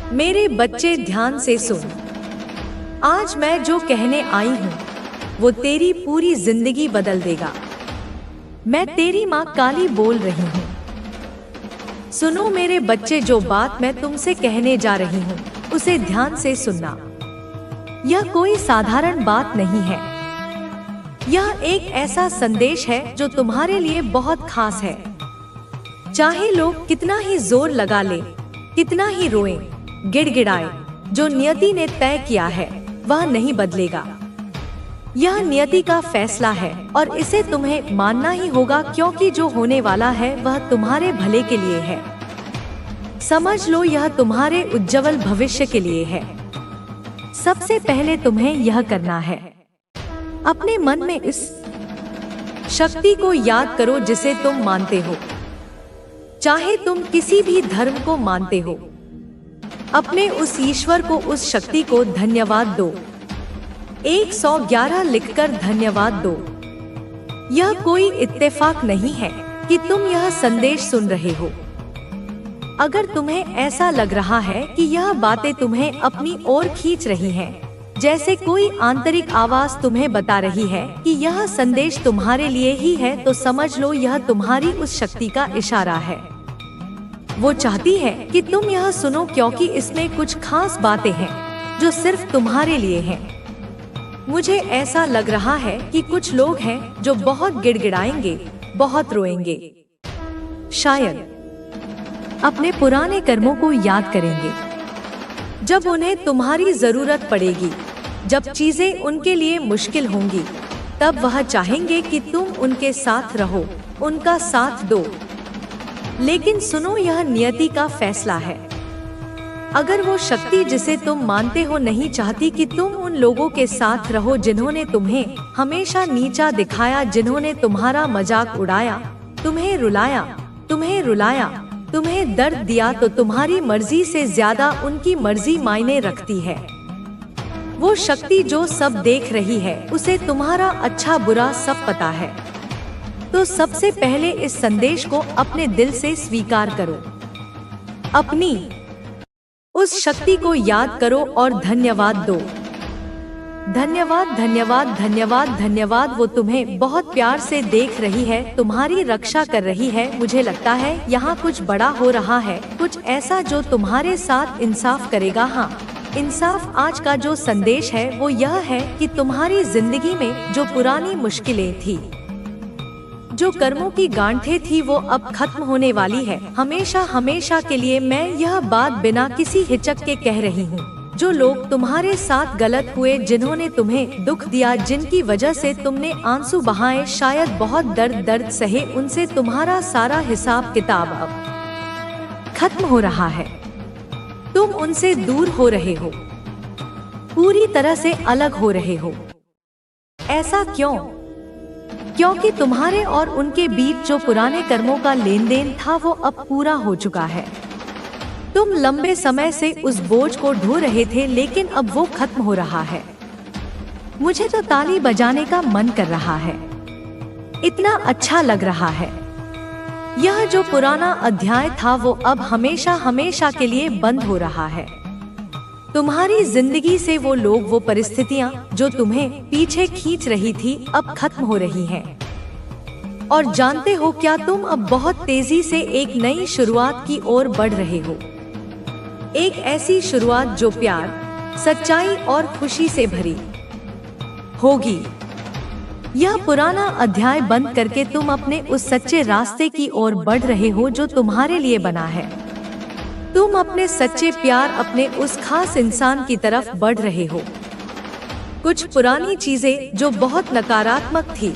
मेरे बच्चे ध्यान से सुन। आज मैं जो कहने आई हूँ वो तेरी पूरी जिंदगी बदल देगा। मैं तेरी माँ काली बोल रही हूँ। सुनो मेरे बच्चे, जो बात मैं तुमसे कहने जा रही हूँ उसे ध्यान से सुनना। यह कोई साधारण बात नहीं है। यह एक ऐसा संदेश है जो तुम्हारे लिए बहुत खास है। चाहे लोग कितना ही जोर लगा ले, कितना ही रोएं, गिड़गिड़ाए, जो नियति ने तय किया है वह नहीं बदलेगा। यह नियति का फैसला है और इसे तुम्हें मानना ही होगा, क्योंकि जो होने वाला है वह तुम्हारे भले के लिए है। समझ लो, यह तुम्हारे उज्जवल भविष्य के लिए है। सबसे पहले तुम्हें यह करना है, अपने मन में इस शक्ति को याद करो जिसे तुम मानते हो। चाहे तुम किसी भी धर्म को मानते हो, अपने उस ईश्वर को, उस शक्ति को धन्यवाद दो। 111 लिखकर धन्यवाद दो। यह कोई इत्तेफाक नहीं है कि तुम यह संदेश सुन रहे हो। अगर तुम्हें ऐसा लग रहा है कि यह बातें तुम्हें अपनी ओर खींच रही हैं, जैसे कोई आंतरिक आवाज तुम्हें बता रही है कि यह संदेश तुम्हारे लिए ही है, तो समझ लो यह तुम्हारी उस शक्ति का इशारा है। वो चाहती है कि तुम यह सुनो, क्योंकि इसमें कुछ खास बातें हैं जो सिर्फ तुम्हारे लिए हैं। मुझे ऐसा लग रहा है कि कुछ लोग हैं जो बहुत गिड़गिड़ाएंगे, बहुत रोएंगे, शायद अपने पुराने कर्मों को याद करेंगे। जब उन्हें तुम्हारी जरूरत पड़ेगी, जब चीजें उनके लिए मुश्किल होंगी, तब वह चाहेंगे कि तुम उनके साथ रहो, उनका साथ दो। लेकिन सुनो, यह नियति का फैसला है। अगर वो शक्ति जिसे तुम मानते हो नहीं चाहती कि तुम उन लोगों के साथ रहो जिन्होंने तुम्हें हमेशा नीचा दिखाया, जिन्होंने तुम्हारा मजाक उड़ाया, तुम्हें रुलाया, तुम्हें दर्द दिया, तो तुम्हारी मर्जी से ज्यादा उनकी मर्जी मायने रखती है। वो शक्ति जो सब देख रही है, उसे तुम्हारा अच्छा बुरा सब पता है। तो सबसे पहले इस संदेश को अपने दिल से स्वीकार करो। अपनी उस शक्ति को याद करो और धन्यवाद दो। धन्यवाद, धन्यवाद, धन्यवाद, धन्यवाद। वो तुम्हें बहुत प्यार से देख रही है, तुम्हारी रक्षा कर रही है। मुझे लगता है यहाँ कुछ बड़ा हो रहा है, कुछ ऐसा जो तुम्हारे साथ इंसाफ करेगा। हाँ, इंसाफ। आज का जो संदेश है वो यह है कि तुम्हारी जिंदगी में जो पुरानी मुश्किलें थी, जो कर्मों की गांठें थी, वो अब खत्म होने वाली है, हमेशा हमेशा के लिए। मैं यह बात बिना किसी हिचक के कह रही हूँ। जो लोग तुम्हारे साथ गलत हुए, जिन्होंने तुम्हें दुख दिया, जिनकी वजह से तुमने आंसू बहाए, शायद बहुत दर्द सहे, उनसे तुम्हारा सारा हिसाब किताब अब खत्म हो रहा है। तुम उनसे दूर हो रहे हो, पूरी तरह से अलग हो रहे हो। ऐसा क्यों? क्योंकि तुम्हारे और उनके बीच जो पुराने कर्मों का लेन देन था वो अब पूरा हो चुका है। तुम लंबे समय से उस बोझ को ढो रहे थे, लेकिन अब वो खत्म हो रहा है। मुझे तो ताली बजाने का मन कर रहा है, इतना अच्छा लग रहा है। यह जो पुराना अध्याय था वो अब हमेशा हमेशा के लिए बंद हो रहा है। तुम्हारी जिंदगी से वो लोग, वो परिस्थितियां जो तुम्हें पीछे खींच रही थी, अब खत्म हो रही हैं। और जानते हो क्या, तुम अब बहुत तेजी से एक नई शुरुआत की ओर बढ़ रहे हो। एक ऐसी शुरुआत जो प्यार, सच्चाई और खुशी से भरी होगी। यह पुराना अध्याय बंद करके तुम अपने उस सच्चे रास्ते की ओर बढ़ रहे हो जो तुम्हारे लिए बना है। तुम अपने सच्चे प्यार, अपने उस खास इंसान की तरफ बढ़ रहे हो। कुछ पुरानी चीजें जो बहुत नकारात्मक थी,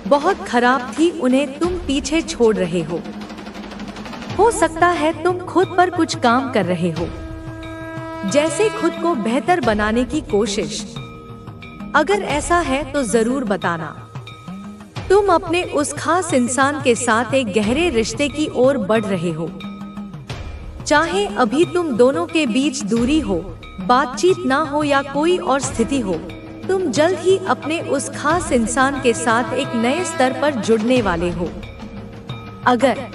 बहुत खराब थी, उन्हें तुम पीछे छोड़ रहे हो सकता है तुम खुद पर कुछ काम कर रहे हो, जैसे खुद को बेहतर बनाने की कोशिश। अगर ऐसा है तो जरूर बताना। तुम अपने उस खास इंसान के साथ एक गहरे रिश्ते की ओर बढ़ रहे हो। चाहे अभी तुम दोनों के बीच दूरी हो, बातचीत ना हो या कोई और स्थिति हो, तुम जल्द ही अपने उस खास इंसान के साथ एक नए स्तर पर जुड़ने वाले हो। अगर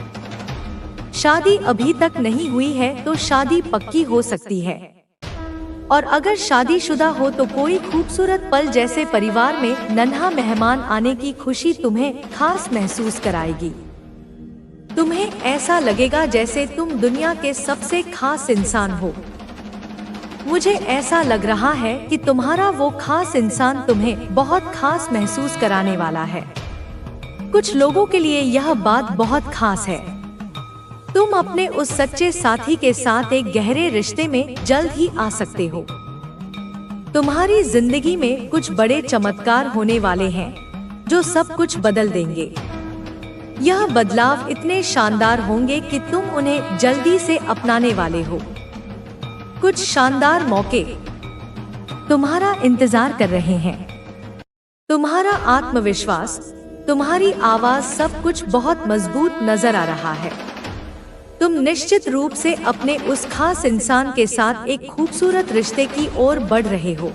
शादी अभी तक नहीं हुई है तो शादी पक्की हो सकती है, और अगर शादीशुदा हो तो कोई खूबसूरत पल जैसे परिवार में नन्हा मेहमान आने की खुशी तुम्हें खास महसूस कराएगी। तुम्हें ऐसा लगेगा जैसे तुम दुनिया के सबसे खास इंसान हो। मुझे ऐसा लग रहा है कि तुम्हारा वो खास इंसान तुम्हें बहुत खास महसूस कराने वाला है। कुछ लोगों के लिए यह बात बहुत खास है। तुम अपने उस सच्चे साथी के साथ एक गहरे रिश्ते में जल्द ही आ सकते हो। तुम्हारी जिंदगी में कुछ बड़े चमत्कार होने वाले हैं जो सब कुछ बदल देंगे। यह बदलाव इतने शानदार होंगे कि तुम उन्हें जल्दी से अपनाने वाले हो। कुछ शानदार मौके तुम्हारा इंतजार कर रहे हैं। तुम्हारा आत्मविश्वास, तुम्हारी आवाज, सब कुछ बहुत मजबूत नजर आ रहा है। तुम निश्चित रूप से अपने उस खास इंसान के साथ एक खूबसूरत रिश्ते की ओर बढ़ रहे हो।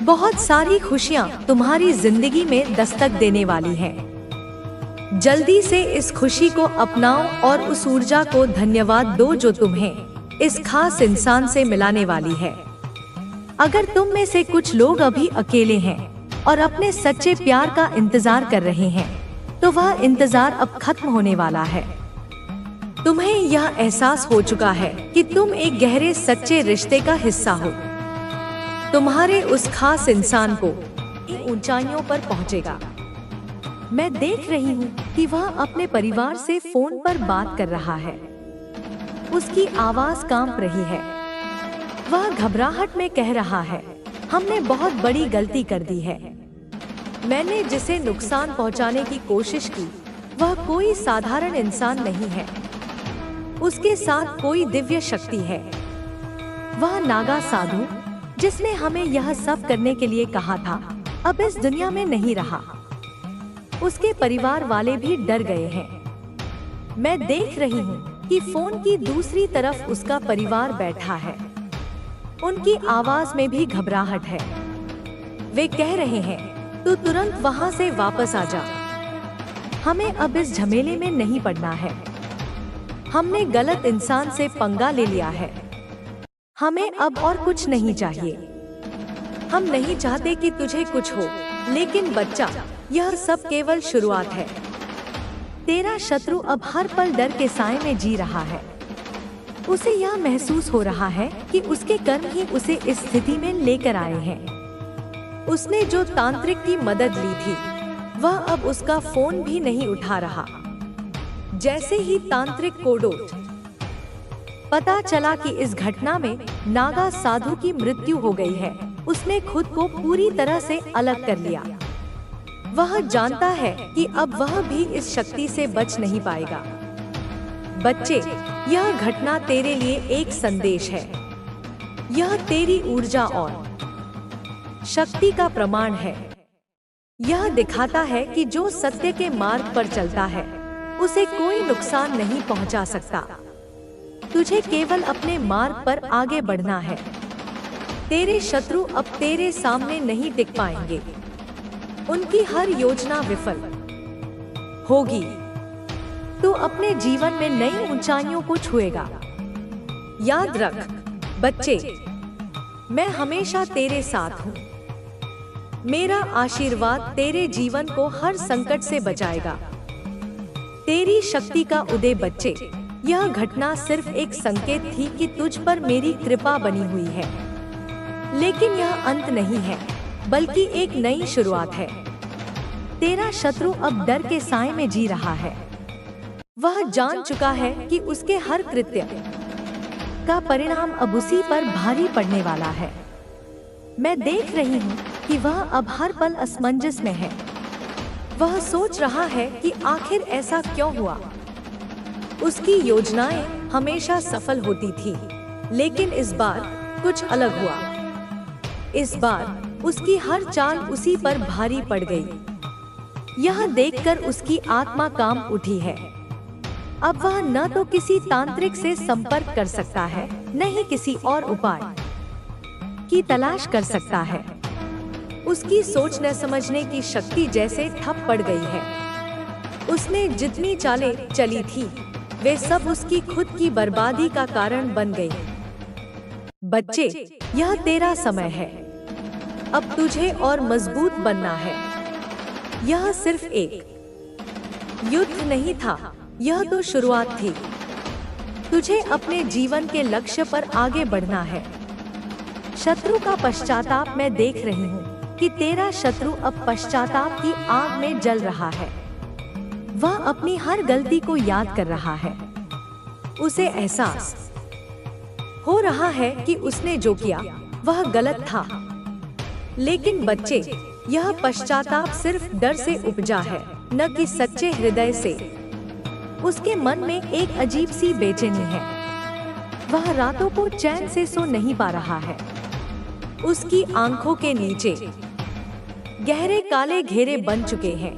बहुत सारी खुशियां तुम्हारी जिंदगी में दस्तक देने वाली हैं। जल्दी से इस खुशी को अपनाओ और उस ऊर्जा को धन्यवाद दो जो तुम्हें इस खास इंसान से मिलाने वाली है। अगर तुम में से कुछ लोग अभी अकेले हैं और अपने सच्चे प्यार का इंतजार कर रहे हैं, तो वह इंतजार अब खत्म होने वाला है। तुम्हें यह एहसास हो चुका है कि तुम एक गहरे सच्चे रिश्ते का हिस्सा हो। तुम्हारे उस खास इंसान को ऊंचाइयों पर पहुंचेगा। मैं देख रही हूँ कि वह अपने परिवार से फोन पर बात कर रहा है। उसकी आवाज कांप रही है। वह घबराहट में कह रहा है, हमने बहुत बड़ी गलती कर दी है। मैंने जिसे नुकसान पहुंचाने की कोशिश की वह कोई साधारण इंसान नहीं है। उसके साथ कोई दिव्य शक्ति है। वह नागा साधु जिसने हमें यह सब करने के लिए कहा था, अब इस दुनिया में नहीं रहा। उसके परिवार वाले भी डर गए हैं। मैं देख रही हूँ कि फोन की दूसरी तरफ उसका परिवार बैठा है। उनकी आवाज में भी घबराहट है। वे कह रहे हैं, तू तुरंत वहाँ से वापस आ जा। हमें अब इस झमेले में नहीं पड़ना है। हमने गलत इंसान से पंगा ले लिया है। हमें अब और कुछ नहीं चाहिए। हम नहीं चाहते कि तुझे कुछ हो, लेकिन बच्चा, यह सब केवल शुरुआत है। तेरा शत्रु अब हर पल डर के साए में जी रहा है। उसे यह महसूस हो रहा है कि उसके कर्म ही उसे इस स्थिति में लेकर आए हैं। उसने जो तांत्रिक की मदद ली थी, वह अब उसका फोन भी नहीं उठा रहा। जैसे ही तांत्रिक को पता चला कि इस घटना में नागा साधु की मृत्यु हो गई है, उसने खुद को पूरी तरह से अलग कर लिया। वह जानता है कि अब वह भी इस शक्ति से बच नहीं पाएगा। बच्चे, यह घटना तेरे लिए एक संदेश है। यह तेरी ऊर्जा और शक्ति का प्रमाण है। यह दिखाता है कि जो सत्य के मार्ग पर चलता है उसे कोई नुकसान नहीं पहुंचा सकता। तुझे केवल अपने मार्ग पर आगे बढ़ना है। तेरे शत्रु अब तेरे सामने नहीं टिक पाएंगे। उनकी हर योजना विफल होगी। तू अपने जीवन में नई ऊंचाइयों को छुएगा। याद रख बच्चे, मैं हमेशा तेरे साथ हूँ। मेरा आशीर्वाद तेरे जीवन को हर संकट से बचाएगा। तेरी शक्ति का उदय बच्चे, यह घटना सिर्फ एक संकेत थी कि तुझ पर मेरी कृपा बनी हुई है। लेकिन यह अंत नहीं है, बल्कि एक नई शुरुआत है। तेरा शत्रु अब डर के साए में जी रहा है। वह जान चुका है कि उसके हर कृत्य का परिणाम अब उसी पर भारी पड़ने वाला है। मैं देख रही हूँ कि वह अब हर पल असमंजस में है। वह सोच रहा है कि आखिर ऐसा क्यों हुआ। उसकी योजनाएं हमेशा सफल होती थी, लेकिन इस बार कुछ अलग हुआ। इस बार उसकी हर चाल उसी पर भारी पड़ गई। यह देखकर उसकी आत्मा कांप उठी है। अब वह न तो किसी तांत्रिक से संपर्क कर सकता है, न ही किसी और उपाय की तलाश कर सकता है। उसकी सोच न समझने की शक्ति जैसे ठप पड़ गई है। उसने जितनी चालें चली थी, वे सब उसकी खुद की बर्बादी का कारण बन गए। बच्चे, यह तेरा समय है। अब तुझे और मजबूत बनना है। यह सिर्फ एक युद्ध नहीं था, यह तो शुरुआत थी। तुझे अपने जीवन के लक्ष्य पर आगे बढ़ना है। शत्रु का पश्चाताप मैं देख रही हूँ कि तेरा शत्रु अब पश्चाताप की आग में जल रहा है। वह अपनी हर गलती को याद कर रहा है। उसे एहसास हो रहा है कि उसने जो किया वह गलत था। लेकिन बच्चे, यह पश्चाताप सिर्फ डर से उपजा है, न कि सच्चे हृदय से। उसके मन में एक अजीब सी बेचैनी है। वह रातों को चैन से सो नहीं पा रहा है। उसकी आंखों के नीचे गहरे काले घेरे बन चुके हैं।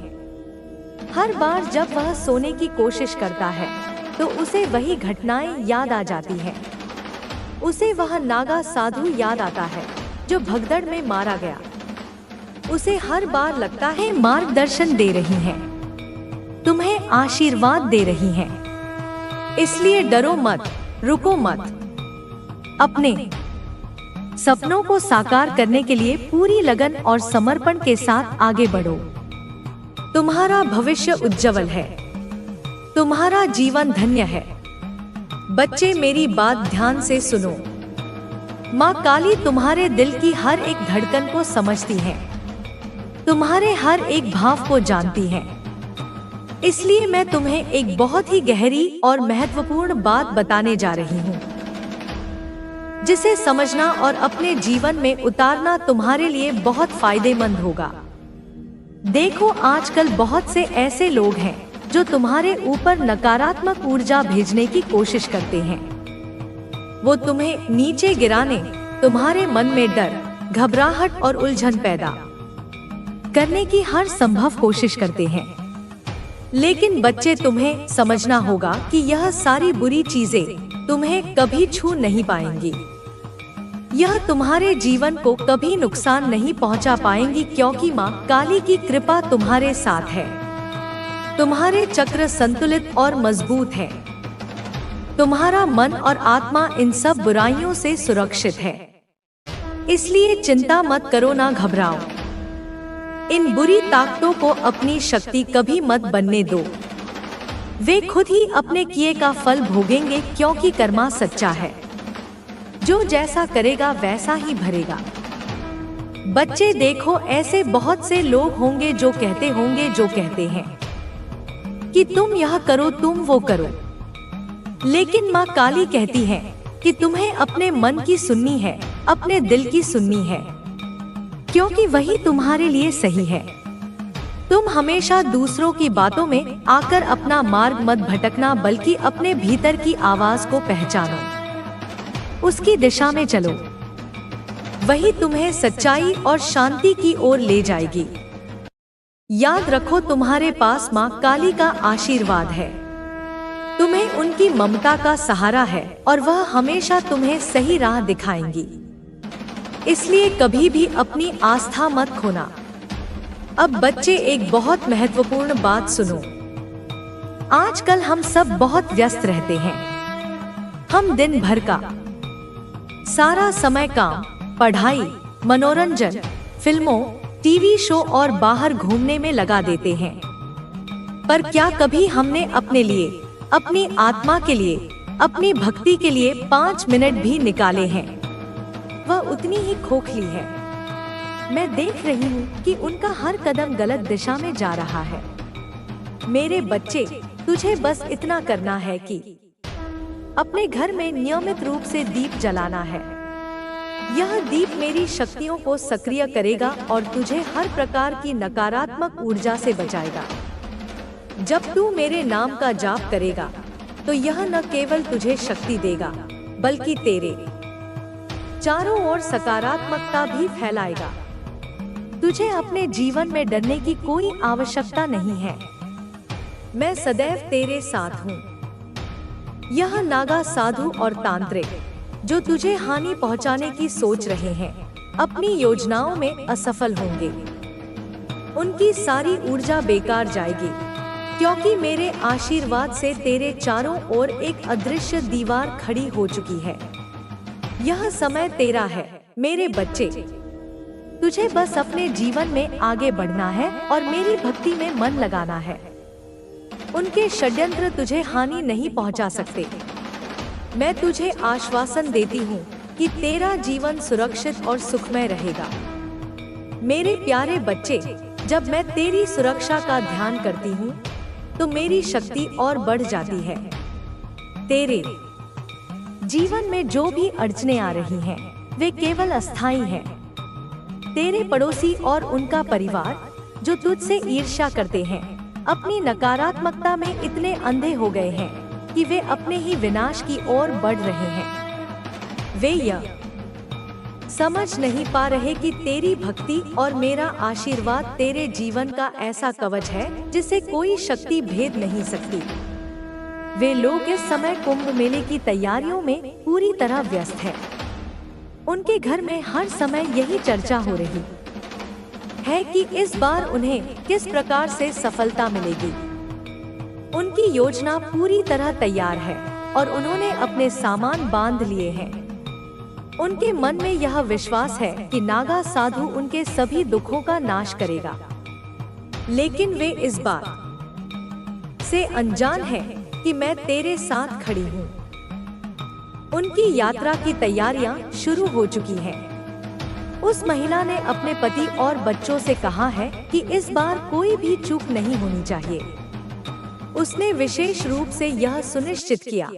हर बार जब वह सोने की कोशिश करता है तो उसे वही घटनाएं याद आ जाती हैं। उसे वह नागा साधु याद आता है जो भगदड़ में मारा गया। उसे हर बार लगता है मार्गदर्शन दे रही हैं, तुम्हें आशीर्वाद दे रही हैं। इसलिए डरो मत, रुको मत। अपने सपनों को साकार करने के लिए पूरी लगन और समर्पण के साथ आगे बढ़ो। तुम्हारा भविष्य उज्जवल है। तुम्हारा जीवन धन्य है। बच्चे, मेरी बात ध्यान से सुनो। माँ काली तुम्हारे दिल की हर एक धड़कन को समझती है, तुम्हारे हर एक भाव को जानती है। इसलिए मैं तुम्हें एक बहुत ही गहरी और महत्वपूर्ण बात बताने जा रही हूँ, जिसे समझना और अपने जीवन में उतारना तुम्हारे लिए बहुत फायदेमंद होगा। देखो, आजकल बहुत से ऐसे लोग हैं जो तुम्हारे ऊपर नकारात्मक ऊर्जा भेजने की कोशिश करते हैं। वो तुम्हें नीचे गिराने, तुम्हारे मन में डर, घबराहट और उलझन पैदा करने की हर संभव कोशिश करते हैं। लेकिन बच्चे, तुम्हें समझना होगा कि यह सारी बुरी चीजें तुम्हें कभी छू नहीं पाएंगी। यह तुम्हारे जीवन को कभी नुकसान नहीं पहुंचा पाएंगी, क्योंकि माँ काली की कृपा तुम्हारे साथ है। तुम्हारे चक्र संतुलित और मजबूत है। तुम्हारा मन और आत्मा इन सब बुराइयों से सुरक्षित है। इसलिए चिंता मत करो, ना घबराओ। इन बुरी ताकतों को अपनी शक्ति कभी मत बनने दो। वे खुद ही अपने किए का फल भोगेंगे, क्योंकि कर्मा सच्चा है। जो जैसा करेगा वैसा ही भरेगा। बच्चे, देखो, ऐसे बहुत से लोग होंगे जो कहते हैं कि तुम यह करो, तुम वो करो। लेकिन माँ काली कहती है कि तुम्हें अपने मन की सुननी है, अपने दिल की सुननी है, क्योंकि वही तुम्हारे लिए सही है। तुम हमेशा दूसरों की बातों में आकर अपना मार्ग मत भटकना, बल्कि अपने भीतर की आवाज को पहचानो, उसकी दिशा में चलो। वही तुम्हें सच्चाई और शांति की ओर ले जाएगी। याद रखो, तुम्हारे पास माँ काली का आशीर्वाद है। तुम्हें उनकी ममता का सहारा है और वह हमेशा तुम्हें सही राह दिखाएंगी। इसलिए कभी भी अपनी आस्था मत खोना। अब बच्चे, एक बहुत महत्वपूर्ण बात सुनो। आजकल हम सब बहुत व्यस्त रहते हैं। हम दिन भर का सारा समय काम, पढ़ाई, मनोरंजन, फिल्मों, टीवी शो और बाहर घूमने में लगा देते हैं। पर क्या कभी हमने अपने लिए, अपनी आत्मा के लिए, अपनी भक्ति के लिए 5 मिनट भी निकाले हैं? वह उतनी ही खोखली है। मैं देख रही हूँ कि उनका हर कदम गलत दिशा में जा रहा है। मेरे बच्चे, तुझे बस इतना करना है कि अपने घर में नियमित रूप से दीप जलाना है। यह दीप मेरी शक्तियों को सक्रिय करेगा और तुझे हर प्रकार की नकारात्मक ऊर्जा से बचाएगा। जब तू मेरे नाम का जाप करेगा तो यह न केवल तुझे शक्ति देगा, बल्कि तेरे चारों ओर सकारात्मकता भी फैलाएगा। तुझे अपने जीवन में डरने की कोई आवश्यकता नहीं है। मैं सदैव तेरे साथ हूँ। यह नागा साधु और तांत्रिक जो तुझे हानि पहुंचाने की सोच रहे हैं, अपनी योजनाओं में असफल होंगे। उनकी सारी ऊर्जा बेकार जाएगी, क्योंकि मेरे आशीर्वाद से तेरे चारों ओर एक अदृश्य दीवार खड़ी हो चुकी है। यह समय तेरा है मेरे बच्चे। तुझे बस अपने जीवन में आगे बढ़ना है और मेरी भक्ति में मन लगाना है। उनके षड्यंत्र तुझे हानि नहीं पहुंचा सकते। मैं तुझे आश्वासन देती हूँ कि तेरा जीवन सुरक्षित और सुखमय रहेगा। मेरे प्यारे बच्चे, जब मैं तेरी सुरक्षा का ध्यान करती हूँ तो मेरी शक्ति और बढ़ जाती है। तेरे जीवन में जो भी अड़चने आ रही हैं, वे केवल अस्थायी हैं। तेरे पड़ोसी और उनका परिवार जो तुझसे ईर्ष्या करते हैं, अपनी नकारात्मकता में इतने अंधे हो गए हैं कि वे अपने ही विनाश की ओर बढ़ रहे हैं। वे यह समझ नहीं पा रहे कि तेरी भक्ति और मेरा आशीर्वाद तेरे जीवन का ऐसा कवच है जिसे कोई शक्ति भेद नहीं सकती। वे लोग इस समय कुंभ मेले की तैयारियों में पूरी तरह व्यस्त हैं। उनके घर में हर समय यही चर्चा हो रही है कि इस बार उन्हें किस प्रकार से सफलता मिलेगी। उनकी योजना पूरी तरह तैयार है और उन्होंने अपने सामान बांध लिए हैं। उनके मन में यह विश्वास है कि नागा साधु उनके सभी दुखों का नाश करेगा, लेकिन वे इस बात से अनजान हैं कि मैं तेरे साथ खड़ी हूँ। उनकी यात्रा की तैयारियां शुरू हो चुकी हैं। उस महिला ने अपने पति और बच्चों से कहा है कि इस बार कोई भी चूक नहीं होनी चाहिए। उसने विशेष रूप से यह सुनिश्चित किया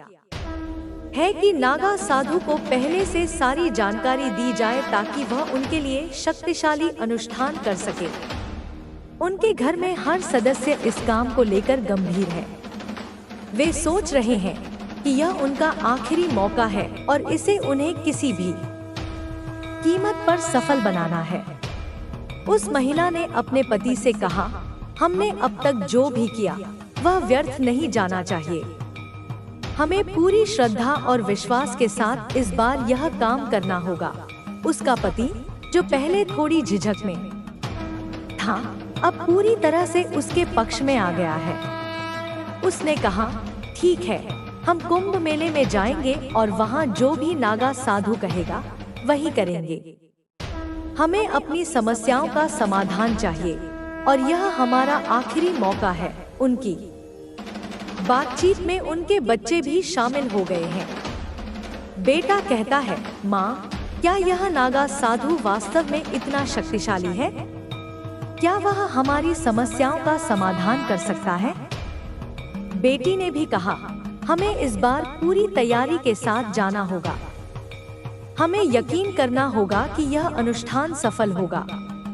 है कि नागा साधु को पहले से सारी जानकारी दी जाए ताकि वह उनके लिए शक्तिशाली अनुष्ठान कर सके। उनके घर में हर सदस्य इस काम को लेकर गंभीर है। वे सोच रहे हैं कि यह उनका आखिरी मौका है और इसे उन्हें किसी भी कीमत पर सफल बनाना है। उस महिला ने अपने पति से कहा, हमने अब तक जो भी किया वह व्यर्थ नहीं जाना चाहिए। हमें पूरी श्रद्धा और विश्वास के साथ इस बार यह काम करना होगा। उसका पति, जो पहले थोड़ी झिझक में था, अब पूरी तरह से उसके पक्ष में आ गया है। उसने कहा, ठीक है, हम कुंभ मेले में जाएंगे और वहाँ जो भी नागा साधु कहेगा वही करेंगे। हमें अपनी समस्याओं का समाधान चाहिए और यह हमारा आखिरी मौका है। उनकी बातचीत में उनके बच्चे भी शामिल हो गए हैं। बेटा कहता है, माँ, क्या यह नागा साधु वास्तव में इतना शक्तिशाली है? क्या वह हमारी समस्याओं का समाधान कर सकता है? बेटी ने भी कहा, हमें इस बार पूरी तैयारी के साथ जाना होगा। हमें यकीन करना होगा कि यह अनुष्ठान सफल होगा।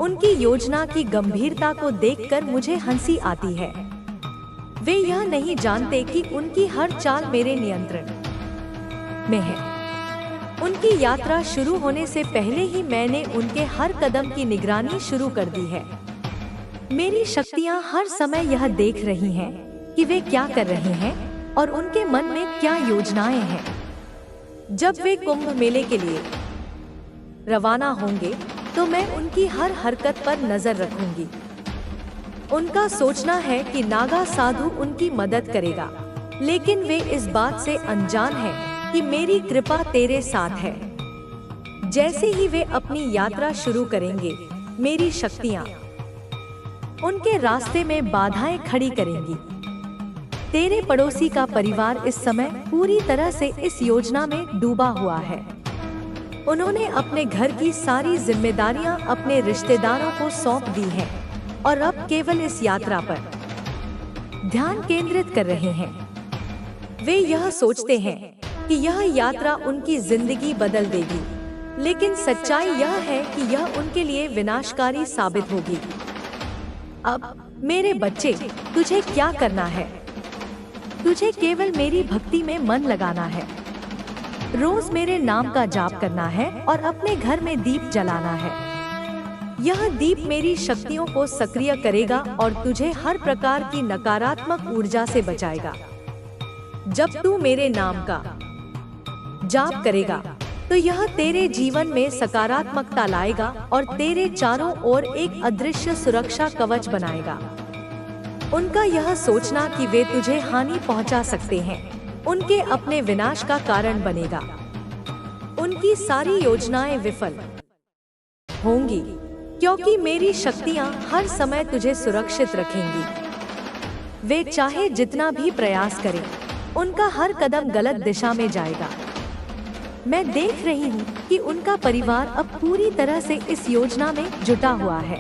उनकी योजना की गंभीरता को देखकर मुझे हंसी आती है। वे यह नहीं जानते कि उनकी हर चाल मेरे नियंत्रण में है। उनकी यात्रा शुरू होने से पहले ही मैंने उनके हर कदम की निगरानी शुरू कर दी है। मेरी शक्तियां हर समय यह देख रही हैं कि वे क्या कर रहे हैं और उनके मन में क्या योजनाएं हैं। जब वे कुंभ मेले के लिए रवाना होंगे तो मैं उनकी हर हरकत पर नजर रखूंगी। उनका सोचना है कि नागा साधु उनकी मदद करेगा, लेकिन वे इस बात से अनजान हैं कि मेरी कृपा तेरे साथ है। जैसे ही वे अपनी यात्रा शुरू करेंगे, मेरी शक्तियाँ उनके रास्ते में बाधाएं खड़ी करेंगी। तेरे पड़ोसी का परिवार इस समय पूरी तरह से इस योजना में डूबा हुआ है। उन्होंने अपने घर की सारी जिम्मेदारियां अपने रिश्तेदारों को सौंप दी हैं और अब केवल इस यात्रा पर ध्यान केंद्रित कर रहे हैं। वे यह सोचते हैं कि यह यात्रा उनकी जिंदगी बदल देगी, लेकिन सच्चाई यह है कि यह उनके लिए विनाशकारी साबित होगी। अब मेरे बच्चे, तुझे क्या करना है? तुझे केवल मेरी भक्ति में मन लगाना है। रोज मेरे नाम का जाप करना है और अपने घर में दीप जलाना है। यह दीप मेरी शक्तियों को सक्रिय करेगा और तुझे हर प्रकार की नकारात्मक ऊर्जा से बचाएगा। जब तू मेरे नाम का जाप करेगा तो यह तेरे जीवन में सकारात्मकता लाएगा और तेरे चारों ओर एक अदृश्य सुरक्षा कवच बनाएगा। उनका यह सोचना कि वे तुझे हानि पहुंचा सकते हैं उनके अपने विनाश का कारण बनेगा। उनकी सारी योजनाएं विफल होंगी, क्योंकि मेरी शक्तियां हर समय तुझे सुरक्षित रखेंगी। वे चाहे जितना भी प्रयास करें, उनका हर कदम गलत दिशा में जाएगा। मैं देख रही हूँ कि उनका परिवार अब पूरी तरह से इस योजना में जुटा हुआ है।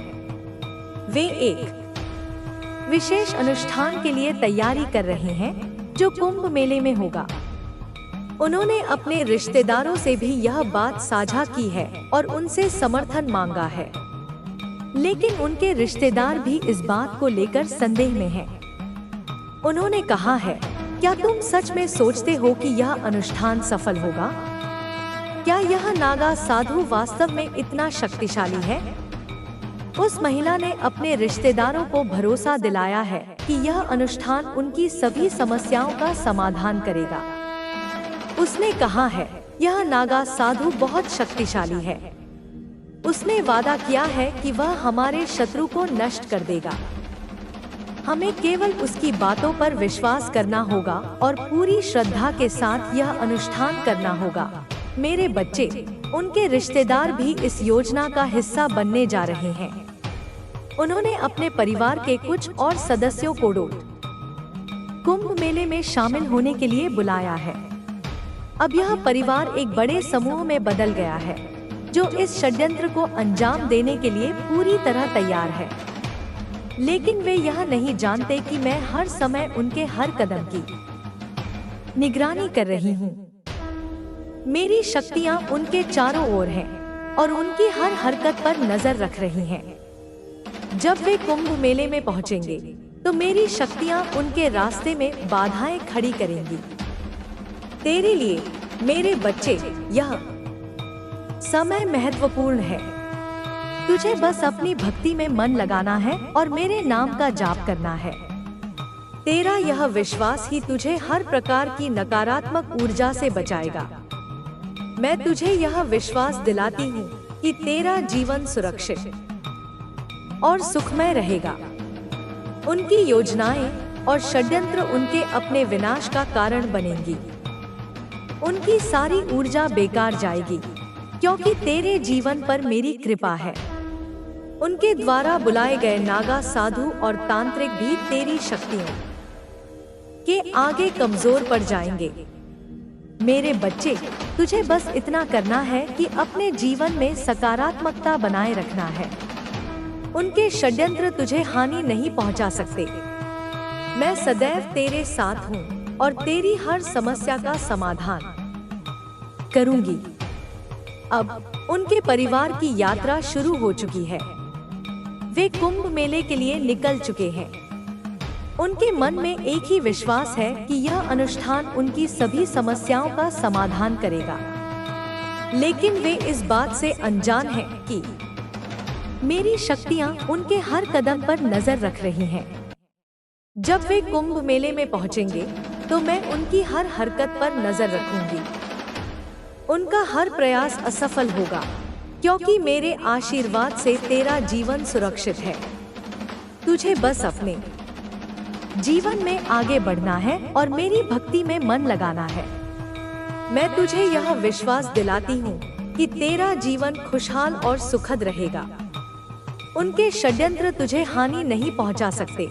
वे एक विशेष अनुष्ठान के लिए तैयारी कर रहे हैं जो कुंभ मेले में होगा। उन्होंने अपने रिश्तेदारों से भी यह बात साझा की है और उनसे समर्थन मांगा है, लेकिन उनके रिश्तेदार भी इस बात को लेकर संदेह में हैं। उन्होंने कहा है, क्या तुम सच में सोचते हो कि यह अनुष्ठान सफल होगा? क्या यह नागा साधु वास्तव में इतना शक्तिशाली है? उस महिला ने अपने रिश्तेदारों को भरोसा दिलाया है कि यह अनुष्ठान उनकी सभी समस्याओं का समाधान करेगा। उसने कहा है, यह नागा साधु बहुत शक्तिशाली है। उसने वादा किया है कि वह हमारे शत्रु को नष्ट कर देगा। हमें केवल उसकी बातों पर विश्वास करना होगा और पूरी श्रद्धा के साथ यह अनुष्ठान करना होगा। मेरे बच्चे, उनके रिश्तेदार भी इस योजना का हिस्सा बनने जा रहे हैं। उन्होंने अपने परिवार के कुछ और सदस्यों को कुंभ मेले में शामिल होने के लिए बुलाया है। अब यह परिवार एक बड़े समूह में बदल गया है, जो इस षड्यंत्र को अंजाम देने के लिए पूरी तरह तैयार है। लेकिन वे यह नहीं जानते कि मैं हर समय उनके हर कदम की निगरानी कर रही हूँ। मेरी शक्तियाँ उनके चारों ओर हैं और उनकी हर हरकत पर नजर रख रही हैं। जब वे कुंभ मेले में पहुँचेंगे, तो मेरी शक्तियाँ उनके रास्ते में बाधाएं खड़ी करेंगी। तेरे लिए मेरे बच्चे, यह समय महत्वपूर्ण है। तुझे बस अपनी भक्ति में मन लगाना है और मेरे नाम का जाप करना है। तेरा यह विश्वास ही तुझे हर प्रकार की नकारात्मक ऊर्जा से बचाएगा। मैं तुझे यह विश्वास दिलाती हूँ कि तेरा जीवन सुरक्षित और सुखमय रहेगा। उनकी योजनाएं और षड्यंत्र उनके अपने विनाश का कारण बनेंगी। उनकी सारी ऊर्जा बेकार जाएगी, क्योंकि तेरे जीवन पर मेरी कृपा है। उनके द्वारा बुलाए गए नागा साधु और तांत्रिक भी तेरी शक्तियों के आगे कमजोर पड़ जाएंगे। मेरे बच्चे, तुझे बस इतना करना है कि अपने जीवन में सकारात्मकता बनाए रखना है। उनके षड्यंत्र तुझे हानि नहीं पहुंचा सकते। मैं सदैव तेरे साथ हूँ और तेरी हर समस्या का समाधान करूंगी। अब उनके परिवार की यात्रा शुरू हो चुकी है। वे कुंभ मेले के लिए निकल चुके हैं। उनके मन में एक ही विश्वास है कि यह अनुष्ठान उनकी सभी समस्याओं का समाधान करेगा। लेकिन वे इस बात से अनजान हैं कि मेरी शक्तियां उनके हर कदम पर नजर रख रही हैं। जब वे कुंभ मेले में पहुंचेंगे, तो मैं उनकी हर हरकत पर नजर रखूंगी। उनका हर प्रयास असफल होगा, क्योंकि मेरे आशीर्वाद से तेरा जीवन सुरक्षित है। तुझे बस अपने जीवन में आगे बढ़ना है और मेरी भक्ति में मन लगाना है। मैं तुझे यह विश्वास दिलाती हूँ कि तेरा जीवन खुशहाल और सुखद रहेगा। उनके षड्यंत्र तुझे हानि नहीं पहुँचा सकते।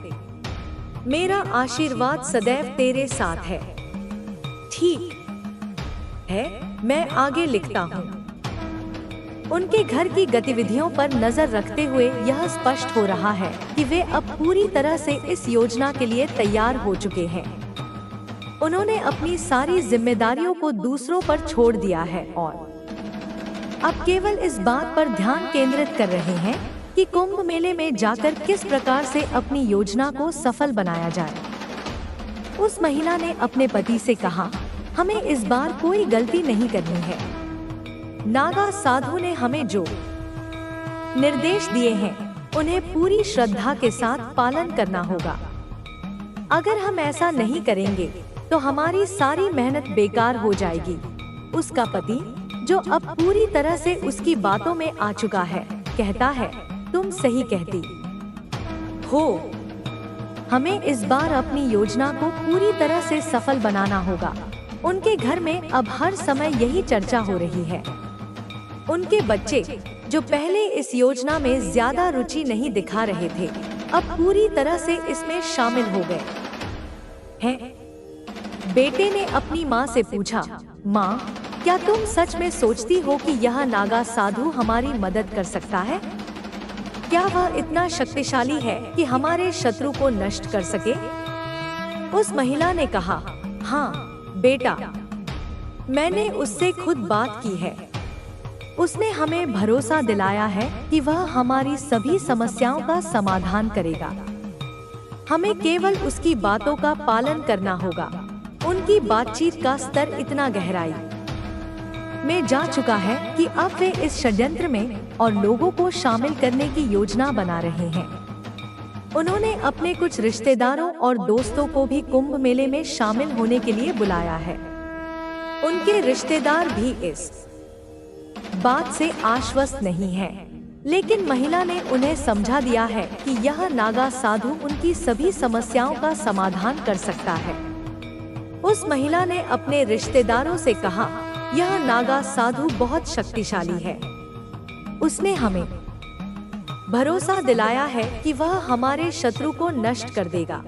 मेरा आशीर्वाद सदैव तेरे साथ है। ठीक है, मैं आगे लिखता हूँ। उनके घर की गतिविधियों पर नजर रखते हुए यह स्पष्ट हो रहा है कि वे अब पूरी तरह से इस योजना के लिए तैयार हो चुके हैं। उन्होंने अपनी सारी जिम्मेदारियों को दूसरों पर छोड़ दिया है और अब केवल इस बात पर ध्यान केंद्रित कर रहे हैं कि कुंभ मेले में जाकर किस प्रकार से अपनी योजना को सफल बनाया जाए। उस महिला ने अपने पति से कहा, हमें इस बार कोई गलती नहीं करनी है। नागा साधु ने हमें जो निर्देश दिए हैं, उन्हें पूरी श्रद्धा के साथ पालन करना होगा। अगर हम ऐसा नहीं करेंगे, तो हमारी सारी मेहनत बेकार हो जाएगी। उसका पति, जो अब पूरी तरह से उसकी बातों में आ चुका है, कहता है, तुम सही कहती हो। हमें इस बार अपनी योजना को पूरी तरह से सफल बनाना होगा। उनके घर में अब हर समय यही चर्चा हो रही है। उनके बच्चे, जो पहले इस योजना में ज्यादा रुचि नहीं दिखा रहे थे, अब पूरी तरह से इसमें शामिल हो गए हैं। बेटे ने अपनी माँ से पूछा, माँ, क्या तुम सच में सोचती हो कि यह नागा साधु हमारी मदद कर सकता है? क्या वह इतना शक्तिशाली है कि हमारे शत्रु को नष्ट कर सके? उस महिला ने कहा, हाँ बेटा, मैंने उससे खुद बात की है। उसने हमें भरोसा दिलाया है कि वह हमारी सभी समस्याओं का समाधान करेगा। हमें केवल उसकी बातों का पालन करना होगा। उनकी बातचीत का स्तर इतना गहराई में जा चुका है कि अब वे इस षड्यंत्र में और लोगों को शामिल करने की योजना बना रहे हैं। उन्होंने अपने कुछ रिश्तेदारों और दोस्तों को भी कुंभ मेले में शामिल होने के लिए बुलाया है। उनके रिश्तेदार भी इस बात से आश्वस्त नहीं है, लेकिन महिला ने उन्हें समझा दिया है कि यह नागा साधु उनकी सभी समस्याओं का समाधान कर सकता है। उस महिला ने अपने रिश्तेदारों से कहा, यह नागा साधु बहुत शक्तिशाली है। उसने हमें भरोसा दिलाया है कि वह हमारे शत्रु को नष्ट कर देगा।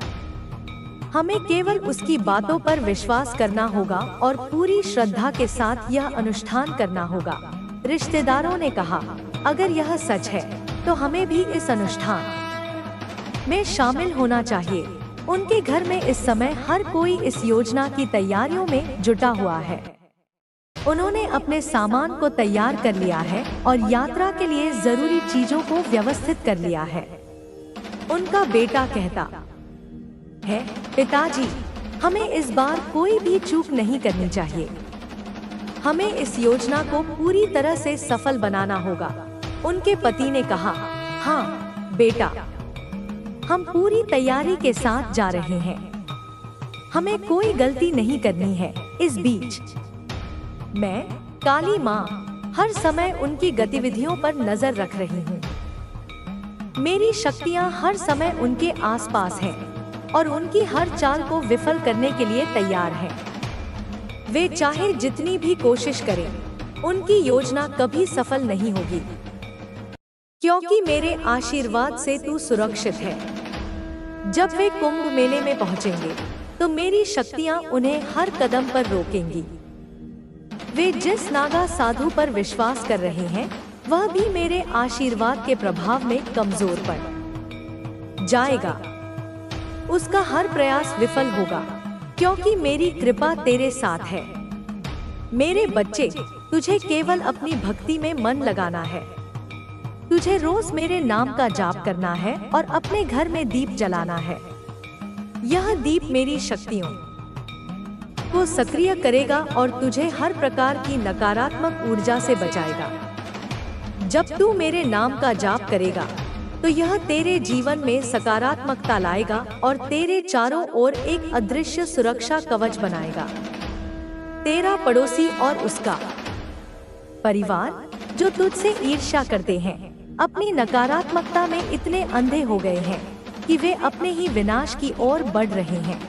हमें केवल उसकी बातों पर विश्वास करना होगा और पूरी श्रद्धा के साथ यह अनुष्ठान करना होगा। रिश्तेदारों ने कहा, अगर यह सच है तो हमें भी इस अनुष्ठान में शामिल होना चाहिए। उनके घर में इस समय हर कोई इस योजना की तैयारियों में जुटा हुआ है। उन्होंने अपने सामान को तैयार कर लिया है और यात्रा के लिए जरूरी चीजों को व्यवस्थित कर लिया है। उनका बेटा कहता है, पिताजी, हमें इस बार कोई भी चूक नहीं करनी चाहिए। हमें इस योजना को पूरी तरह से सफल बनाना होगा। उनके पति ने कहा, हाँ बेटा, हम पूरी तैयारी के साथ जा रहे हैं। हमें कोई गलती नहीं करनी है। इस बीच मैं, काली माँ, हर समय उनकी गतिविधियों पर नजर रख रही हूँ। मेरी शक्तियाँ हर समय उनके आसपास हैं और उनकी हर चाल को विफल करने के लिए तैयार हैं। वे चाहे जितनी भी कोशिश करें, उनकी योजना कभी सफल नहीं होगी, क्योंकि मेरे आशीर्वाद से तू सुरक्षित है। जब वे कुंभ मेले में पहुंचेंगे, तो मेरी शक्तियां उन्हें हर कदम पर रोकेंगी। वे जिस नागा साधु पर विश्वास कर रहे हैं, वह भी मेरे आशीर्वाद के प्रभाव में कमजोर पड़ जाएगा। उसका हर प्रयास विफल होगा, क्योंकि मेरी कृपा तेरे साथ है। मेरे बच्चे, तुझे केवल अपनी भक्ति में मन लगाना है। तुझे रोज मेरे नाम का जाप करना है और अपने घर में दीप जलाना है। यह दीप मेरी शक्तियों को सक्रिय करेगा और तुझे हर प्रकार की नकारात्मक ऊर्जा से बचाएगा। जब तू मेरे नाम का जाप करेगा, तो यह तेरे जीवन में सकारात्मकता लाएगा और तेरे चारों ओर एक अदृश्य सुरक्षा कवच बनाएगा। तेरा पड़ोसी और उसका परिवार, जो तुझसे ईर्ष्या करते हैं, अपनी नकारात्मकता में इतने अंधे हो गए हैं कि वे अपने ही विनाश की ओर बढ़ रहे हैं।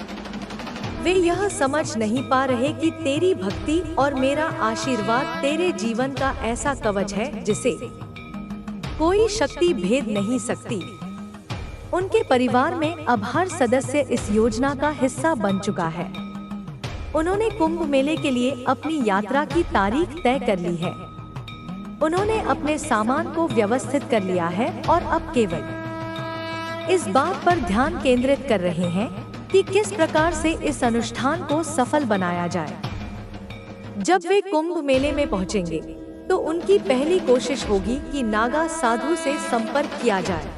वे यह समझ नहीं पा रहे कि तेरी भक्ति और मेरा आशीर्वाद तेरे जीवन का ऐसा कवच है जिसे कोई शक्ति भेद नहीं सकती। उनके परिवार में अब हर सदस्य इस योजना का हिस्सा बन चुका है। उन्होंने कुंभ मेले के लिए अपनी यात्रा की तारीख तय कर ली है। उन्होंने अपने सामान को व्यवस्थित कर लिया है और अब केवल इस बात पर ध्यान केंद्रित कर रहे हैं कि किस प्रकार से इस अनुष्ठान को सफल बनाया जाए। जब वे कुंभ मेले में पहुंचेंगे, तो उनकी पहली कोशिश होगी कि नागा साधु से संपर्क किया जाए।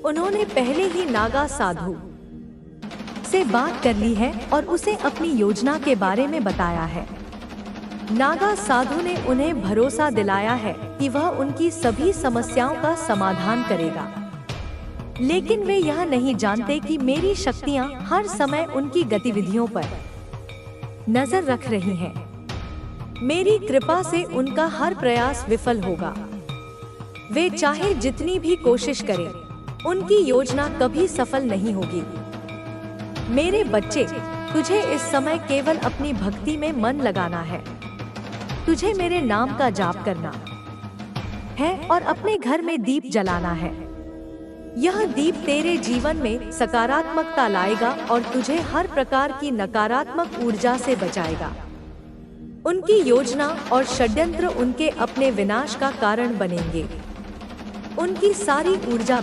उन्होंने पहले ही नागा साधु से बात कर ली है और उसे अपनी योजना के बारे में बताया है। नागा साधु ने उन्हें भरोसा दिलाया है कि वह उनकी सभी समस्याओं का समाधान करेगा। लेकिन वे यह नहीं जानते कि मेरी शक्तियां हर समय उनकी गतिविधियों पर नजर रख रही हैं। मेरी कृपा से उनका हर प्रयास विफल होगा। वे चाहे जितनी भी कोशिश करें, उनकी योजना कभी सफल नहीं होगी। मेरे बच्चे, तुझे इस समय केवल अपनी भक्ति में मन लगाना है। तुझे मेरे नाम का जाप करना है और अपने घर में दीप जलाना है। यह दीप तेरे जीवन में सकारात्मकता लाएगा और तुझे हर प्रकार की नकारात्मक ऊर्जा से बचाएगा। उनकी योजना और षड्यंत्र उनके अपने विनाश का कारण बनेंगे। उनकी सारी ऊर्जा